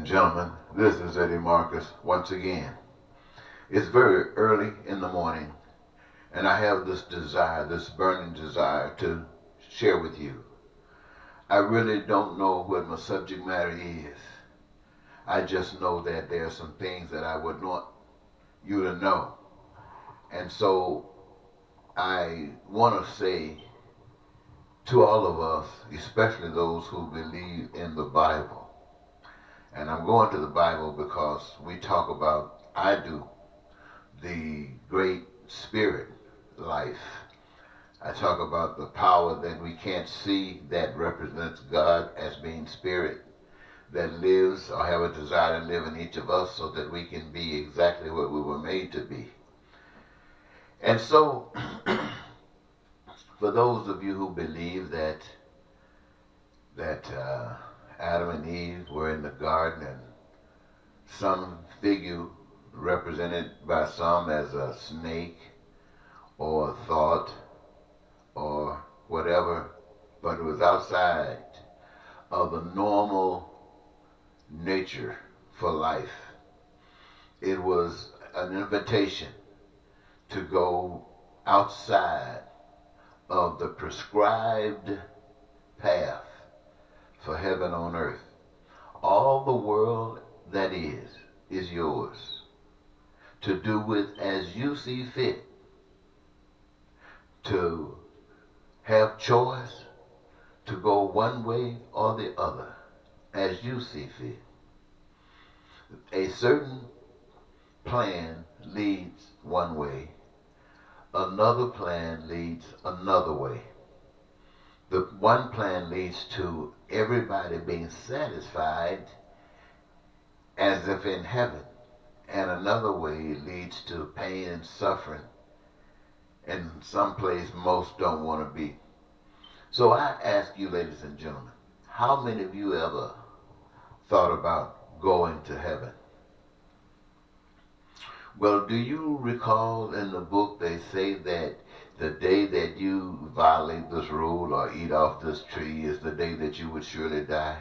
gentlemen, this is Eddie Marcus once again. It's very early in the morning, and I have this desire, this burning desire to share with you. I really don't know what my subject matter is. I just know that there are some things that I would want you to know. And so I want to say to all of us, especially those who believe in the Bible, and I'm going to the Bible because we talk about, I do, the great spirit life. I talk about the power that we can't see that represents God as being spirit that lives or have a desire to live in each of us so that we can be exactly what we were made to be. And so, for those of you who believe that Adam and Eve were in the garden and some figure represented by some as a snake or a thought or whatever, but it was outside of the normal nature for life. It was an invitation to go outside of the prescribed path for heaven on earth. All the world that is yours to do with as you see fit, to have choice, to go one way or the other as you see fit. A certain plan leads one way, another plan leads another way. The one plan leads to everybody being satisfied as if in heaven, and another way leads to pain and suffering, and someplace most don't want to be. So I ask you, ladies and gentlemen, how many of you ever thought about going to heaven? Well, do you recall in the book they say that the day that you violate this rule or eat off this tree is the day that you would surely die?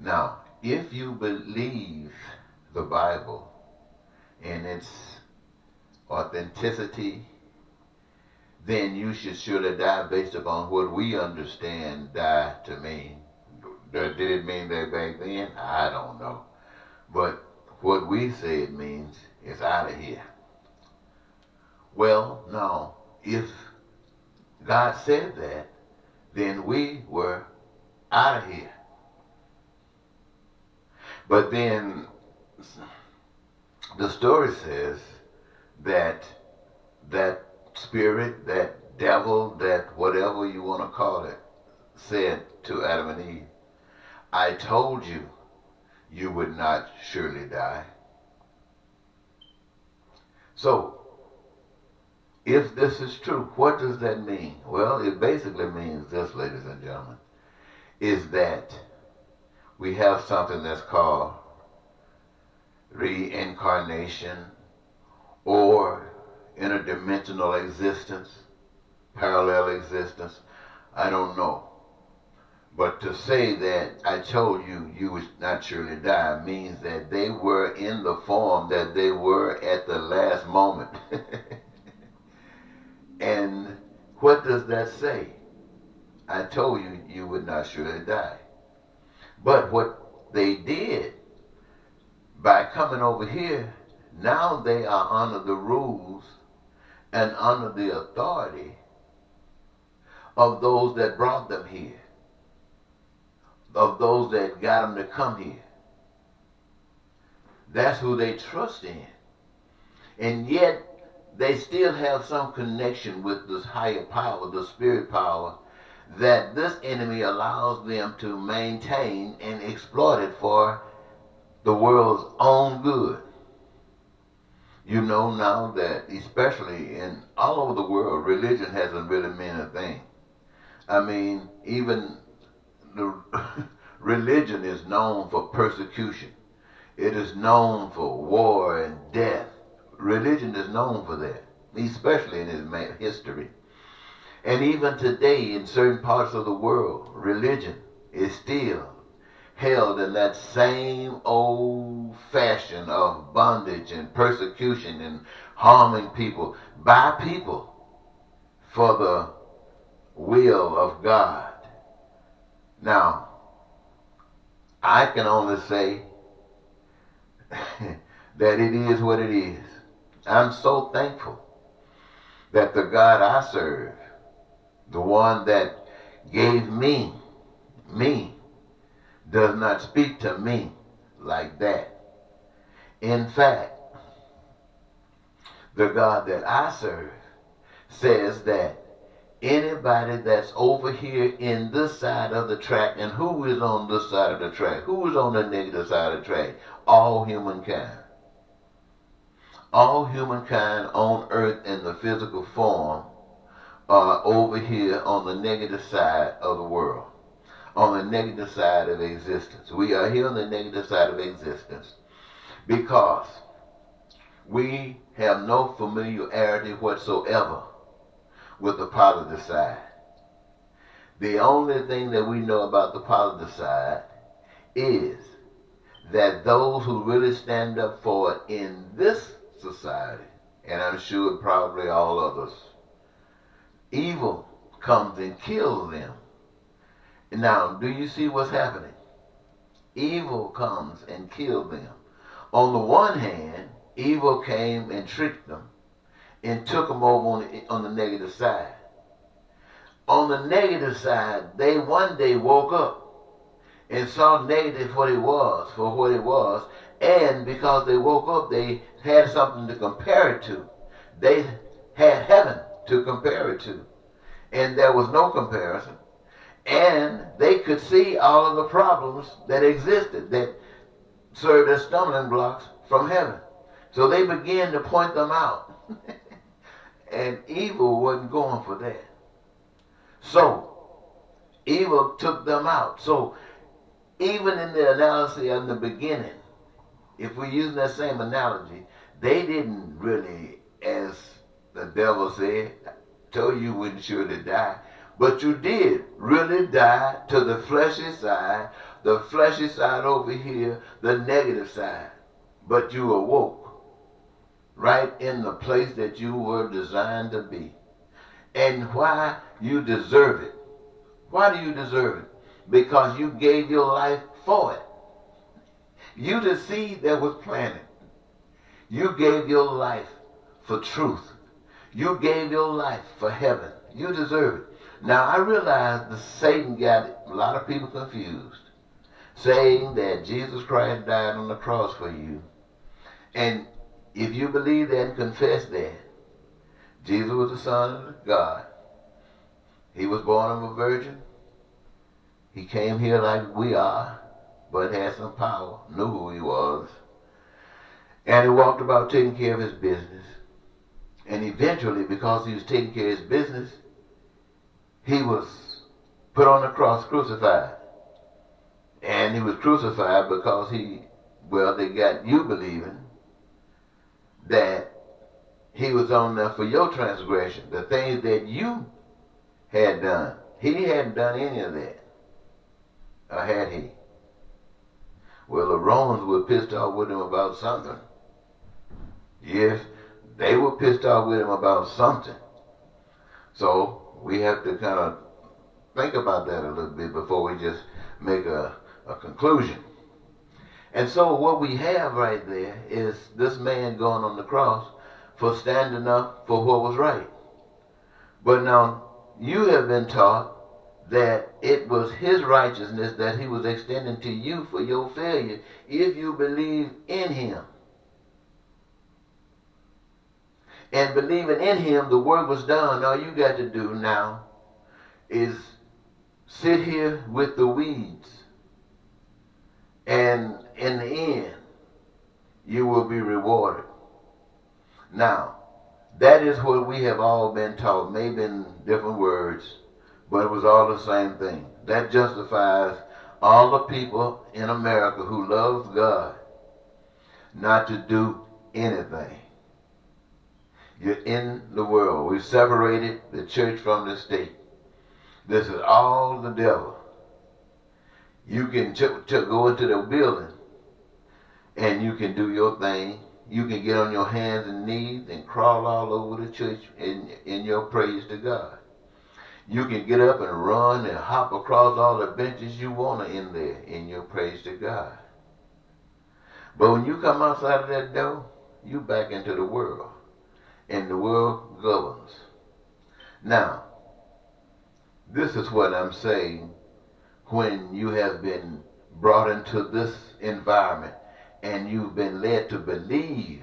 Now, if you believe the Bible in its authenticity, then you should surely die based upon what we understand die to mean. Did it mean that back then? I don't know. But what we say it means is out of here. Well, now, if God said that, then we were out of here. But then the story says that that spirit, that devil, that whatever you want to call it, said to Adam and Eve, I told you you would not surely die. So, if this is true, what does that mean? Well, it basically means this, ladies and gentlemen, is that we have something that's called reincarnation or interdimensional existence, parallel existence. I don't know. But to say that I told you you would not surely die means that they were in the form that they were at the last moment. And what does that say? I told you you would not surely die. But what they did by coming over here, now they are under the rules and under the authority of those that brought them here, of those that got them to come here. That's who they trust in. And yet, they still have some connection with this higher power, the spirit power, that this enemy allows them to maintain and exploit it for the world's own good. You know now that, especially in all over the world, religion hasn't really meant a thing. I mean, even the religion is known for persecution. It is known for war and death. Religion is known for that, especially in its history. And even today, in certain parts of the world, religion is still held in that same old fashion of bondage and persecution and harming people by people for the will of God. Now, I can only say that it is what it is. I'm so thankful that the God I serve, the one that gave me, does not speak to me like that. In fact, the God that I serve says that anybody that's over here in this side of the track, and who is on this side of the track? Who is on the negative side of the track? All humankind. All humankind on earth in the physical form are over here on the negative side of the world, on the negative side of existence. We are here on the negative side of existence because we have no familiarity whatsoever with the positive side. The only thing that we know about the positive side is that those who really stand up for it in this society, and I'm sure probably all others, evil comes and kills them. Now, do you see what's happening? Evil comes and kills them. On the one hand, evil came and tricked them and took them over on the negative side. On the negative side, they one day woke up and saw negative for what it was, and because they woke up, they had something to compare it to. They had heaven to compare it to, and there was no comparison. And they could see all of the problems that existed that served as stumbling blocks from heaven. So they began to point them out. And evil wasn't going for that. So evil took them out. So even in the analysis in the beginning, if we're using that same analogy, they didn't really, as the devil said, told you wouldn't surely die. But you did really die to the fleshy side over here, the negative side. But you awoke right in the place that you were designed to be. And why? You deserve it. Why do you deserve it? Because you gave your life for it. You the seed that was planted. You gave your life for truth. You gave your life for heaven. You deserve it. Now, I realize that Satan got a lot of people confused, saying that Jesus Christ died on the cross for you. And if you believe that and confess that, Jesus was the Son of God. He was born of a virgin. He came here like we are, but had some power, knew who he was. And he walked about taking care of his business. And eventually, because he was taking care of his business, he was put on the cross, crucified. And he was crucified because they got you believing that he was on there for your transgression, the things that you had done. He hadn't done any of that. Or had he? Well, the Romans were pissed off with him about something. Yes, they were pissed off with him about something. So we have to kind of think about that a little bit before we just make a conclusion. And so what we have right there is this man going on the cross for standing up for what was right. But now you have been taught that it was his righteousness that he was extending to you for your failure if you believe in him. And believing in him, the work was done. All you got to do now is sit here with the weeds. And in the end, you will be rewarded. Now, that is what we have all been taught, maybe in different words, but it was all the same thing. That justifies all the people in America who love God not to do anything. You're in the world. We've separated the church from the state. This is all the devil. You can go into the building and you can do your thing. You can get on your hands and knees and crawl all over the church in your praise to God. You can get up and run and hop across all the benches you want in there in your praise to God. But when you come outside of that door, you back into the world. And the world governs. Now, this is what I'm saying when you have been brought into this environment and you've been led to believe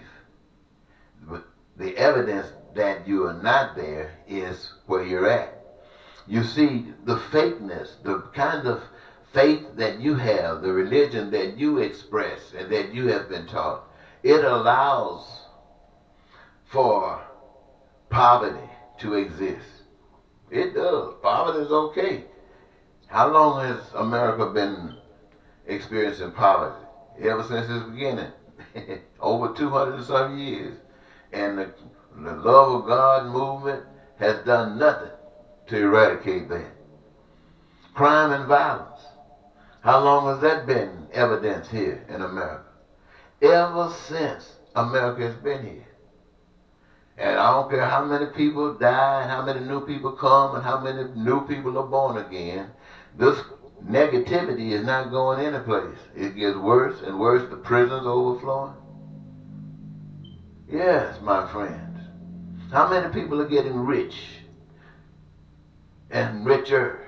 the evidence that you are not there is where you're at. You see, the fakeness, the kind of faith that you have, the religion that you express and that you have been taught, it allows for poverty to exist. It does. Poverty is okay. How long has America been experiencing poverty? Ever since its beginning. Over 200 and some years. And the love of God movement has done nothing to eradicate that. Crime and violence. How long has that been evidence here in America? Ever since America has been here. And I don't care how many people die and how many new people come and how many new people are born again, this negativity is not going any place. It gets worse and worse. The prisons overflowing. Yes, my friends. How many people are getting rich and richer?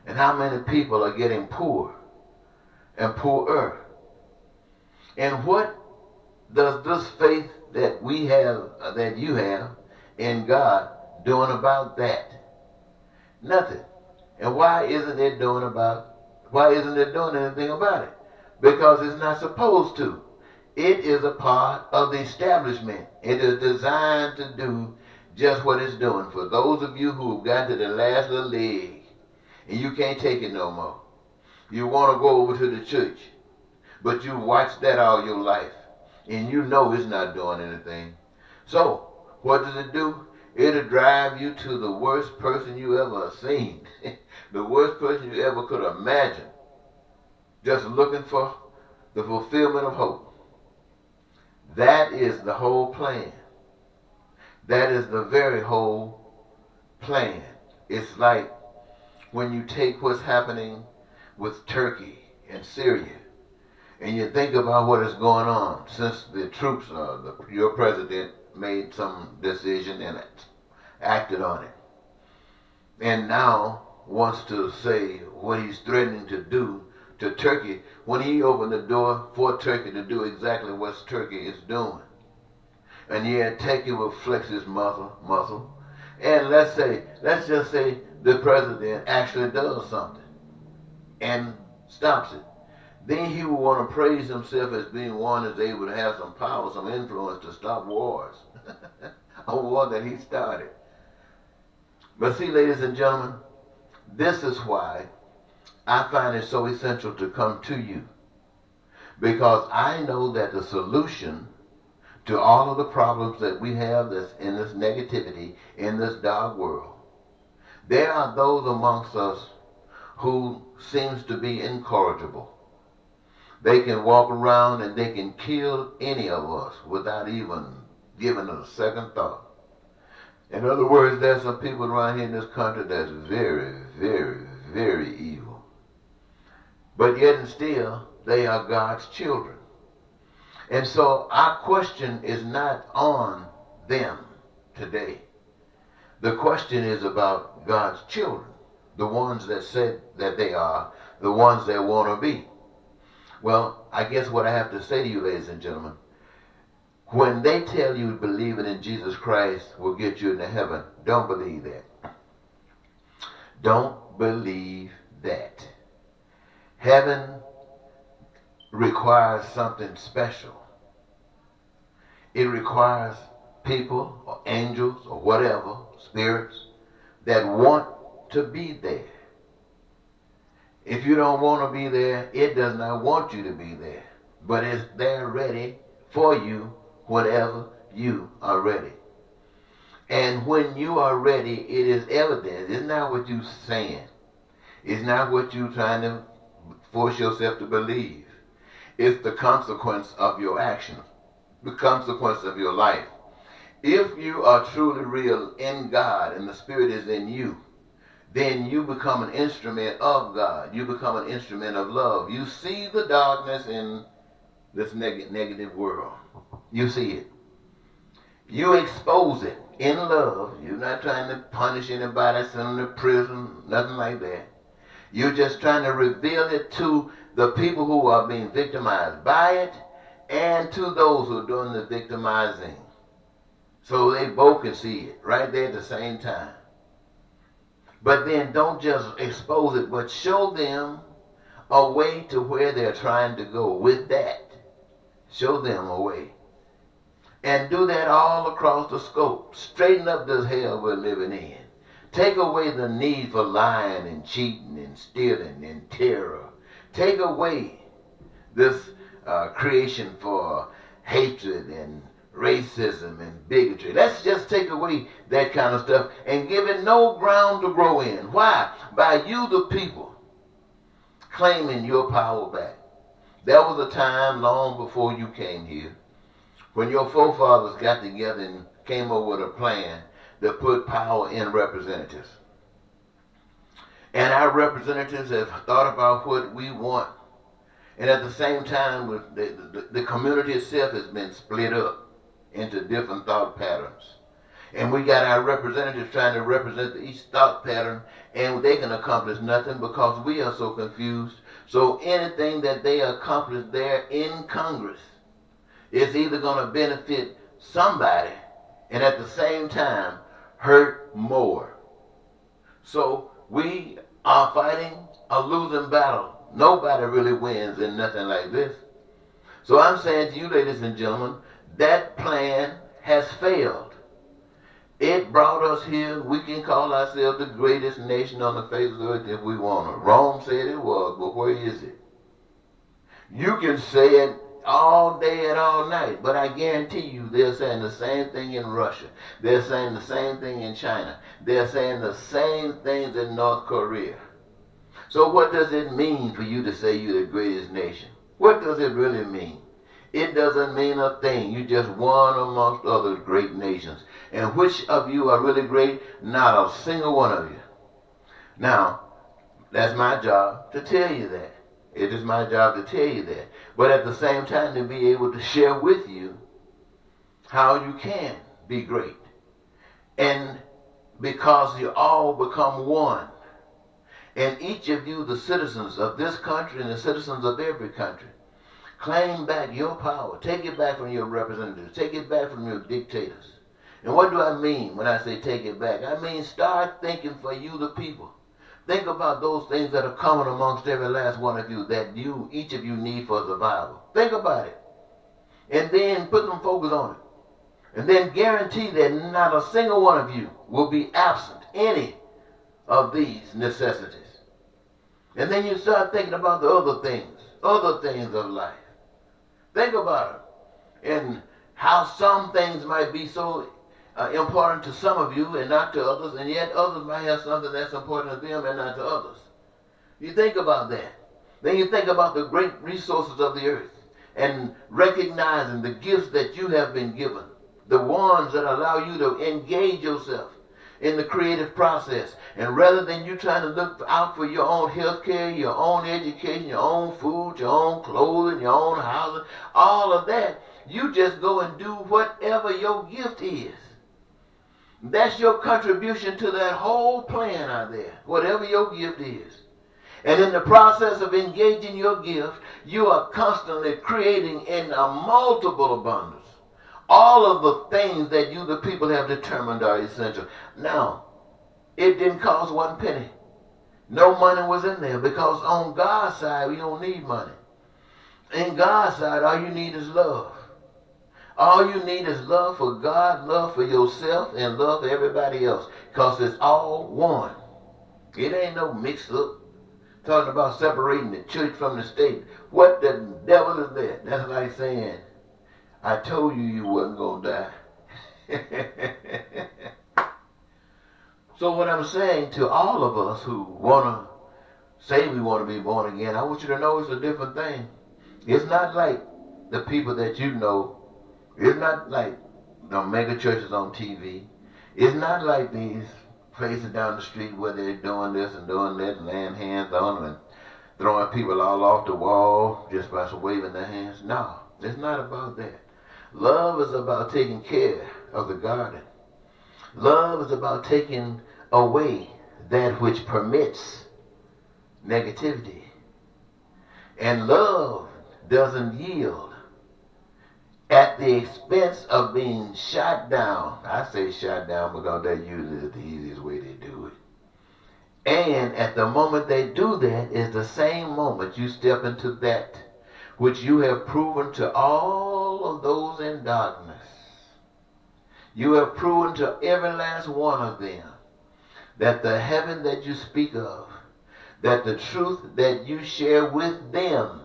And how many people are getting poor and poorer? And what does this faith that we have, that you have in God, doing about that? Nothing. And why isn't it doing anything about it? Because it's not supposed to. It is a part of the establishment. It is designed to do just what it's doing. For those of you who have got to the last little leg and you can't take it no more, you want to go over to the church, but you watched that all your life and you know it's not doing anything. So what does it do? It'll drive you to the worst person you ever seen. The worst person you ever could imagine. Just looking for the fulfillment of hope. That is the whole plan. That is the very whole plan. It's like when you take what's happening with Turkey and Syria, and you think about what is going on since the troops, your president made some decision and acted on it, and now wants to say what he's threatening to do to Turkey when he opened the door for Turkey to do exactly what Turkey is doing. And yet Turkey will flex his muscle, and let's just say the president actually does something and stops it. Then he will want to praise himself as being one that's able to have some power, some influence to stop wars. A war that he started. But see, ladies and gentlemen, this is why I find it so essential to come to you. Because I know that the solution to all of the problems that we have that's in this negativity, in this dark world, there are those amongst us who seems to be incorrigible. They can walk around and they can kill any of us without even giving it a second thought. In other words, there's some people around here in this country that's very, very, very evil. But yet and still, they are God's children. And so our question is not on them today. The question is about God's children, the ones that said that they are, the ones that want to be. Well, I guess what I have to say to you, ladies and gentlemen, when they tell you believing in Jesus Christ will get you into heaven, don't believe that. Don't believe that. Heaven requires something special. It requires people or angels or whatever, spirits, that want to be there. If you don't want to be there, it does not want you to be there. But it's there ready for you whenever you are ready. And when you are ready, it is evident. It's not what you're saying. It's not what you're trying to force yourself to believe. It's the consequence of your actions, the consequence of your life. If you are truly real in God and the Spirit is in you, then you become an instrument of God. You become an instrument of love. You see the darkness in this negative world. You see it. You expose it in love. You're not trying to punish anybody, send them to prison, nothing like that. You're just trying to reveal it to the people who are being victimized by it and to those who are doing the victimizing. So they both can see it right there at the same time. But then don't just expose it, but show them a way to where they're trying to go with that. Show them a way. And do that all across the scope. Straighten up this hell we're living in. Take away the need for lying and cheating and stealing and terror. Take away this creation for hatred and racism and bigotry. Let's just take away that kind of stuff and give it no ground to grow in. Why? By you, the people, claiming your power back. There was a time long before you came here when your forefathers got together and came up with a plan to put power in representatives. And our representatives have thought about what we want. And at the same time, the community itself has been split up into different thought patterns. And we got our representatives trying to represent each thought pattern, and they can accomplish nothing because we are so confused. So anything that they accomplish there in Congress is either going to benefit somebody and at the same time hurt more. So we are fighting a losing battle. Nobody really wins in nothing like this. So I'm saying to you, ladies and gentlemen, that plan has failed. It brought us here. We can call ourselves the greatest nation on the face of the earth if we want to. Rome said it was, but where is it? You can say it all day and all night, but I guarantee you they're saying the same thing in Russia. They're saying the same thing in China. They're saying the same things in North Korea. So what does it mean for you to say you're the greatest nation? What does it really mean? It doesn't mean a thing. You're just one amongst other great nations. And which of you are really great? Not a single one of you. Now, that's my job to tell you that. It is my job to tell you that. But at the same time, to be able to share with you how you can be great. And because you all become one. And each of you, the citizens of this country and the citizens of every country, claim back your power. Take it back from your representatives. Take it back from your dictators. And what do I mean when I say take it back? I mean start thinking for you, the people. Think about those things that are common amongst every last one of you that each of you need for survival. Think about it. And then put some focus on it. And then guarantee that not a single one of you will be absent any of these necessities. And then you start thinking about the other things of life. Think about it. And how some things might be so important to some of you and not to others, and yet others might have something that's important to them and not to others. You think about that. Then you think about the great resources of the earth and recognizing the gifts that you have been given, the ones that allow you to engage yourself in the creative process. And rather than you trying to look out for your own health care, your own education, your own food, your own clothing, your own housing, all of that, you just go and do whatever your gift is. That's your contribution to that whole plan out there, whatever your gift is. And in the process of engaging your gift, you are constantly creating in a multiple abundance all of the things that you, the people, have determined are essential. Now, it didn't cost one penny. No money was in there because on God's side, we don't need money. In God's side, all you need is love. All you need is love for God, love for yourself, and love for everybody else. Because it's all one. It ain't no mix up. Talking about separating the church from the state. What the devil is that? That's like saying, I told you you wasn't going to die. So what I'm saying to all of us who want to say we want to be born again, I want you to know it's a different thing. It's not like the people that you know. It's not like the mega churches on TV. It's not like these places down the street where they're doing this and doing that and laying hands on them and throwing people all off the wall just by waving their hands. No, it's not about that. Love is about taking care of the garden. Love is about taking away that which permits negativity. And love doesn't yield at the expense of being shot down. I say shot down because that usually is the easiest way they do it. And at the moment they do that is the same moment you step into that which you have proven to all of those in darkness. You have proven to every last one of them that the heaven that you speak of, that the truth that you share with them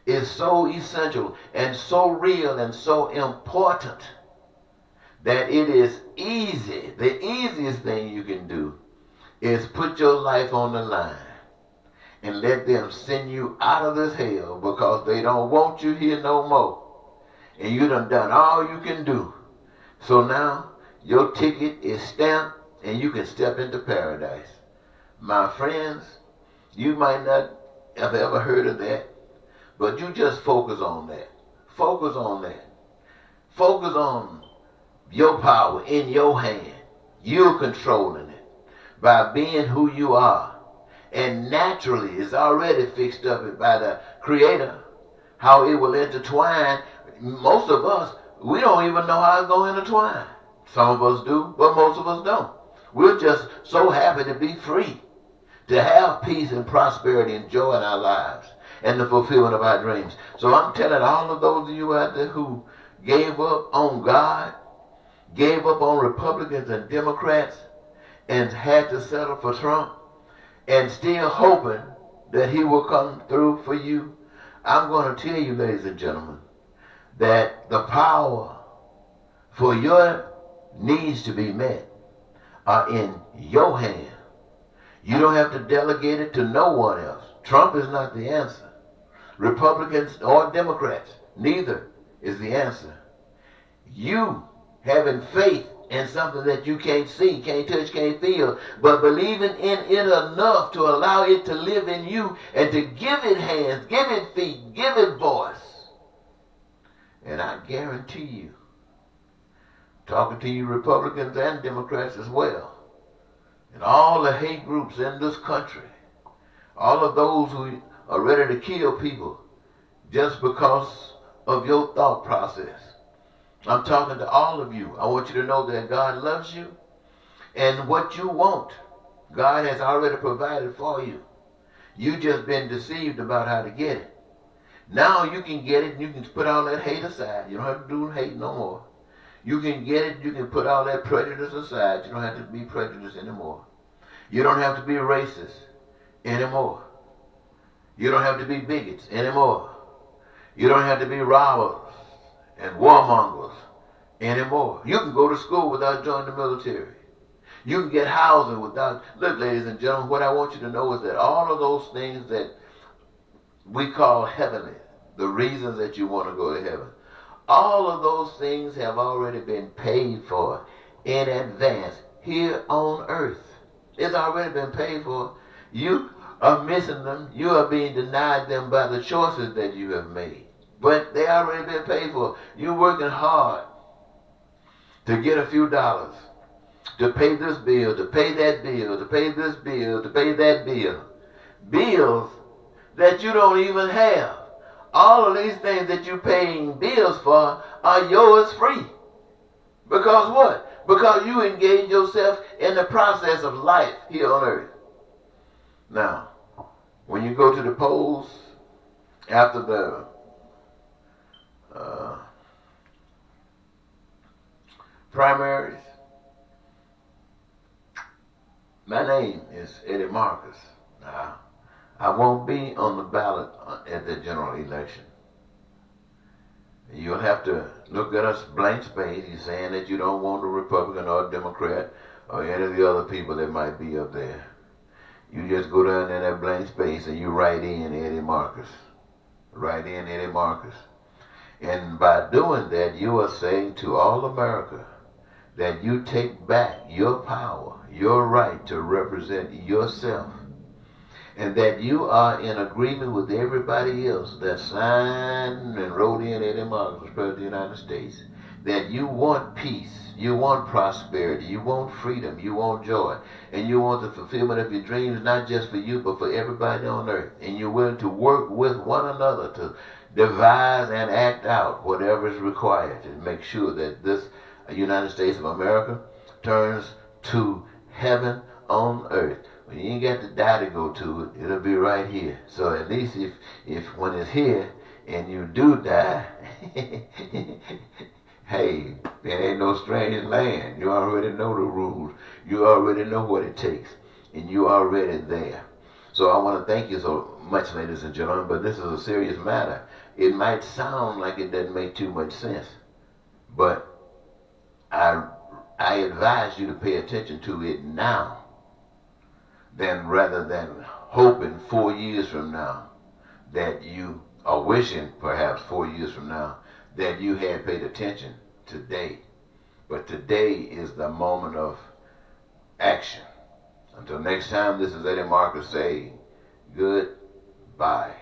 is so essential and so real and so important that it is easy. The easiest thing you can do is put your life on the line and let them send you out of this hell because they don't want you here no more. And you done all you can do. So now your ticket is stamped and you can step into paradise. My friends, you might not have ever heard of that, but you just focus on that. Focus on that. Focus on your power in your hand. You're controlling it by being who you are. And naturally, it's already fixed up by the Creator, how it will intertwine. Most of us, we don't even know how it's going to intertwine. Some of us do, but most of us don't. We're just so happy to be free, to have peace and prosperity and joy in our lives, and the fulfillment of our dreams. So I'm telling all of those of you out there who gave up on God, gave up on Republicans and Democrats, and had to settle for Trump, and still hoping that he will come through for you, I'm going to tell you, ladies and gentlemen, that the power for your needs to be met are in your hand. You don't have to delegate it to no one else. Trump is not the answer. Republicans or Democrats, neither is the answer. You having faith in something that you can't see, can't touch, can't feel, but believing in it enough to allow it to live in you and to give it hands, give it feet, give it voice. And I guarantee you, talking to you Republicans and Democrats as well, and all the hate groups in this country, all of those who are ready to kill people just because of your thought process. I'm talking to all of you. I want you to know that God loves you, and what you want, God has already provided for you. You've just been deceived about how to get it. Now you can get it and you can put all that hate aside. You don't have to do hate no more. You can get it, you can put all that prejudice aside. You don't have to be prejudiced anymore. You don't have to be racist anymore. You don't have to be bigots anymore. You don't have to be robbers and warmongers anymore. You can go to school without joining the military. You can get housing without... Look, ladies and gentlemen, what I want you to know is that all of those things that we call heavenly, the reasons that you want to go to heaven, all of those things have already been paid for in advance here on earth. It's already been paid for. You are missing them. You are being denied them by the choices that you have made. But they already been paid for. You're working hard to get a few dollars, to pay this bill, to pay that bill, to pay this bill, to pay that bill. Bills that you don't even have. All of these things that you're paying bills for are yours free. Because what? Because you engage yourself in the process of life here on earth. Now, when you go to the polls after the primaries, my name is Eddie Marcus. Now, I won't be on the ballot at the general election. You'll have to look at us blank space. You're saying that you don't want a Republican or a Democrat or any of the other people that might be up there. You just go down in that blank space and you write in Eddie Marcus. Write in Eddie Marcus. And by doing that, you are saying to all America that you take back your power, your right to represent yourself, and that you are in agreement with everybody else that signed and wrote in Eddie Marcus, President of the United States, that you want peace, you want prosperity, you want freedom, you want joy, and you want the fulfillment of your dreams, not just for you, but for everybody on earth. And you're willing to work with one another to devise and act out whatever is required to make sure that this United States of America turns to heaven on earth. When you ain't got to die to go to it, it'll be right here. So at least if when it's here and you do die, hey, there ain't no strange land. You already know the rules. You already know what it takes. And you already there. So I want to thank you so much, ladies and gentlemen, but this is a serious matter. It might sound like it doesn't make too much sense, but I advise you to pay attention to it now, rather than hoping 4 years from now that you are wishing perhaps 4 years from now that you had paid attention today. But today is the moment of action. Until next time, this is Eddie Marcus saying goodbye.